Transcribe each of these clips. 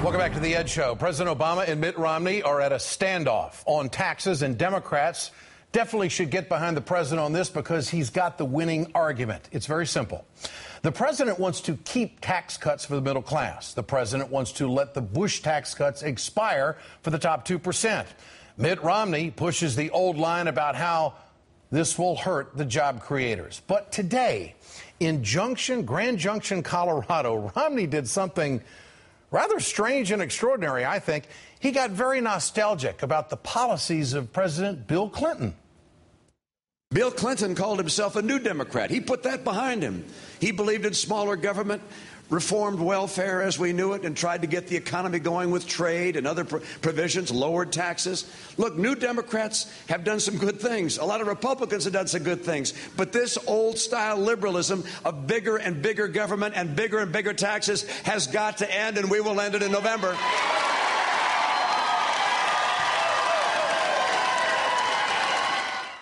Welcome back to The Ed Show. President Obama and Mitt Romney are at a standoff on taxes, and Democrats definitely should get behind the president on this because he's got the winning argument. It's very simple. The president wants to keep tax cuts for the middle class. The president wants to let the Bush tax cuts expire for the top 2%. Mitt Romney pushes the old line about how this will hurt the job creators. But today, in Grand Junction, Colorado, Romney did something rather strange and extraordinary, I think. He got very nostalgic about the policies of President Bill Clinton. Bill Clinton called himself a new Democrat. He put that behind him. He believed in smaller government, reformed welfare as we knew it, and tried to get the economy going with trade and other provisions, lowered taxes. Look, new Democrats have done some good things. A lot of Republicans have done some good things. But this old-style liberalism of bigger and bigger government and bigger taxes has got to end, and we will end it in November.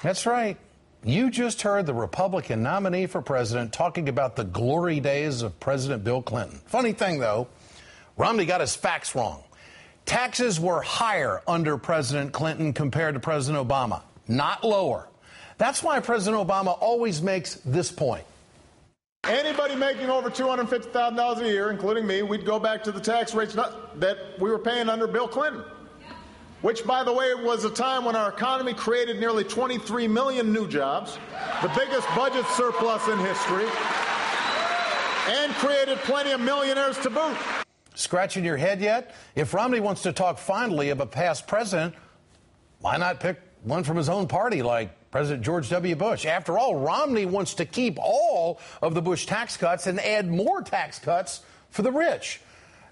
That's right. You just heard the Republican nominee for president talking about the glory days of President Bill Clinton. Funny thing, though, Romney got his facts wrong. Taxes were higher under President Clinton compared to President Obama, not lower. That's why President Obama always makes this point. Anybody making over $250,000 a year, including me, we'd go back to the tax rates that we were paying under Bill Clinton, which, by the way, was a time when our economy created nearly 23 million new jobs, the biggest budget surplus in history, and created plenty of millionaires to boot. Scratching your head yet? If Romney wants to talk fondly of a past president, why not pick one from his own party like President George W. Bush? After all, Romney wants to keep all of the Bush tax cuts and add more tax cuts for the rich.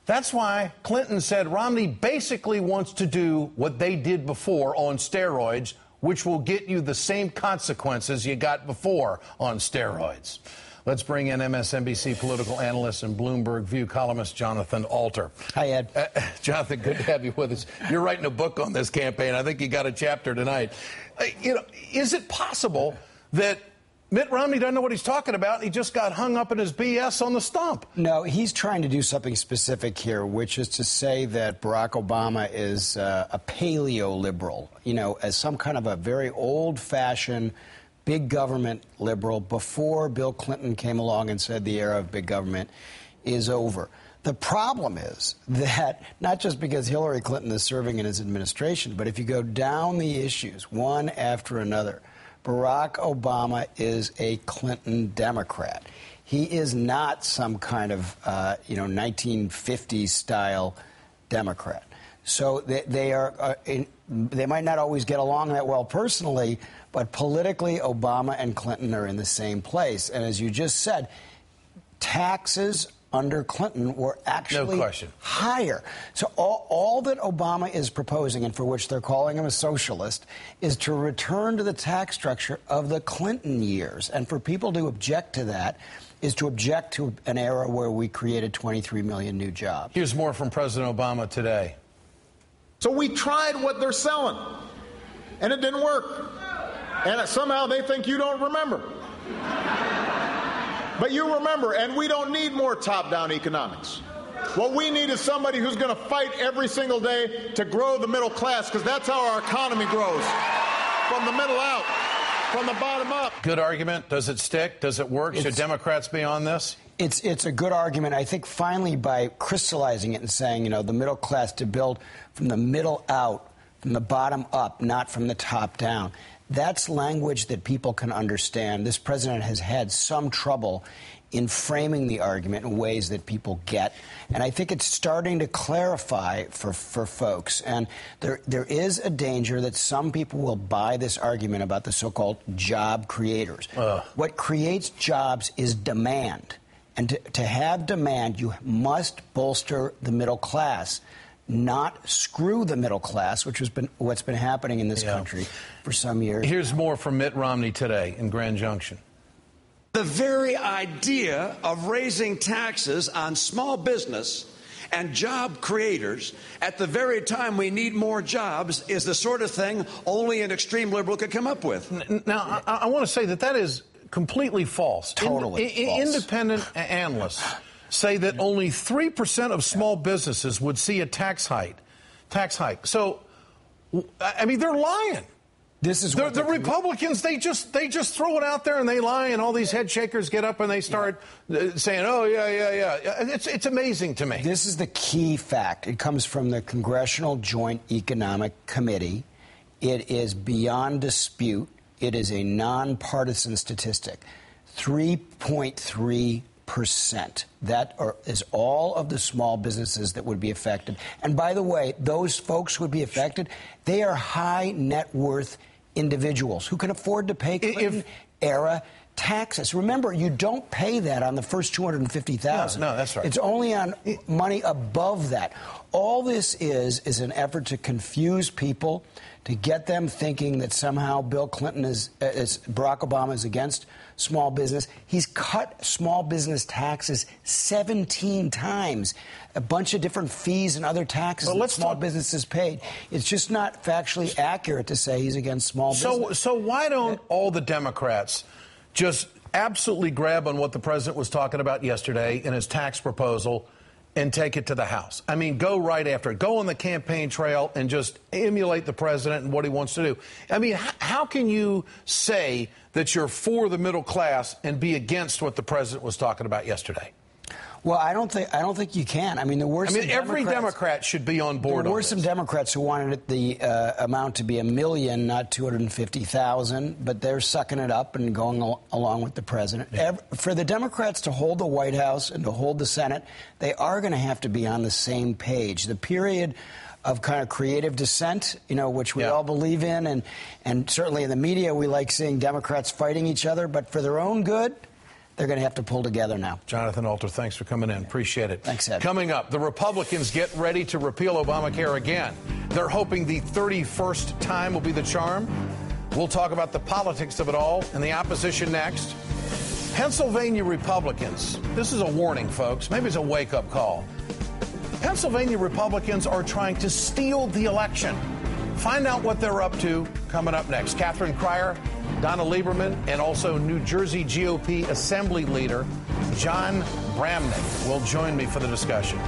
That's why Clinton said Romney basically wants to do what they did before on steroids, which will get you the same consequences you got before on steroids. Let's bring in MSNBC political analyst and Bloomberg View columnist Jonathan Alter. Hi, Ed. Jonathan, good to have you with us. You're writing a book on this campaign. I think you got a chapter tonight. Is it possible that Mitt Romney doesn't know what he's talking about? He just got hung up in his BS on the stump. No, he's trying to do something specific here, which is to say that Barack Obama is a paleo-liberal, as some kind of a very old-fashioned big government liberal before Bill Clinton came along and said the era of big government is over. The problem is that not just because Hillary Clinton is serving in his administration, but if you go down the issues one after another, Barack Obama is a Clinton Democrat. He is not some kind of, 1950s style Democrat. So they might not always get along that well personally, but politically, Obama and Clinton are in the same place. And as you just said, taxes under Clinton were actually higher. So all that Obama is proposing, and for which they're calling him a socialist, is to return to the tax structure of the Clinton years. And for people to object to that is to object to an era where we created 23 million new jobs. Here's more from President Obama today. So we tried what they're selling, and it didn't work. And somehow they think you don't remember. But you remember, and we don't need more top-down economics. What we need is somebody who's going to fight every single day to grow the middle class, because that's how our economy grows, from the middle out, from the bottom up. Good argument. Does it stick? Does it work? Should Democrats be on this? It's a good argument. I think finally by crystallizing it and saying, the middle class to build from the middle out, from the bottom up, not from the top down. That's language that people can understand. This president has had some trouble in framing the argument in ways that people get. And I think it's starting to clarify for folks. And there is a danger that some people will buy this argument about the so-called job creators. What creates jobs is demand. And to have demand, you must bolster the middle class, not screw the middle class, which has been what's been happening in this country for some years. Here's more from Mitt Romney today in Grand Junction. The very idea of raising taxes on small business and job creators at the very time we need more jobs is the sort of thing only an extreme liberal could come up with. Now, I want to say that is completely false. Totally false. Independent analysts say that only 3% of small businesses would see a tax hike. So, I mean, they're lying. This is the Republicans. They just throw it out there and they lie, and all these head shakers get up and they start saying, "Oh yeah." It's amazing to me. This is the key fact. It comes from the Congressional Joint Economic Committee. It is beyond dispute. It is a nonpartisan statistic. 3.3%. That is all of the small businesses that would be affected. And by the way, those folks who would be affected, they are high net worth individuals who can afford to pay Clinton-era taxes. Remember, you don't pay that on the first $250,000. No, that's right. It's only on money above that. All this is an effort to confuse people, to get them thinking that somehow Bill Clinton Barack Obama is against small business. He's cut small business taxes 17 times. A bunch of different fees and other taxes that small businesses paid. It's just not factually accurate to say he's against small business. So why don't all the Democrats just absolutely grab on what the president was talking about yesterday in his tax proposal and take it to the House? I mean, go right after it. Go on the campaign trail and just emulate the president and what he wants to do. I mean, how can you say that you're for the middle class and be against what the president was talking about yesterday? Well, I don't think you can. I mean, every Democrat should be on board. There were some Democrats who wanted the amount to be $1 million, not $250,000, but they're sucking it up and going along with the president. Yeah. For the Democrats to hold the White House and to hold the Senate, they are going to have to be on the same page. The period of kind of creative dissent, which we all believe in, and certainly in the media we like seeing Democrats fighting each other, but for their own good, they're going to have to pull together now. Jonathan Alter, thanks for coming in. Appreciate it. Thanks, Ed. Coming up, the Republicans get ready to repeal Obamacare again. They're hoping the 31st time will be the charm. We'll talk about the politics of it all and the opposition next. Pennsylvania Republicans. This is a warning, folks. Maybe it's a wake-up call. Pennsylvania Republicans are trying to steal the election. Find out what they're up to coming up next. Catherine Cryer, Donna Lieberman, and also New Jersey GOP Assembly Leader John Bramnick will join me for the discussion.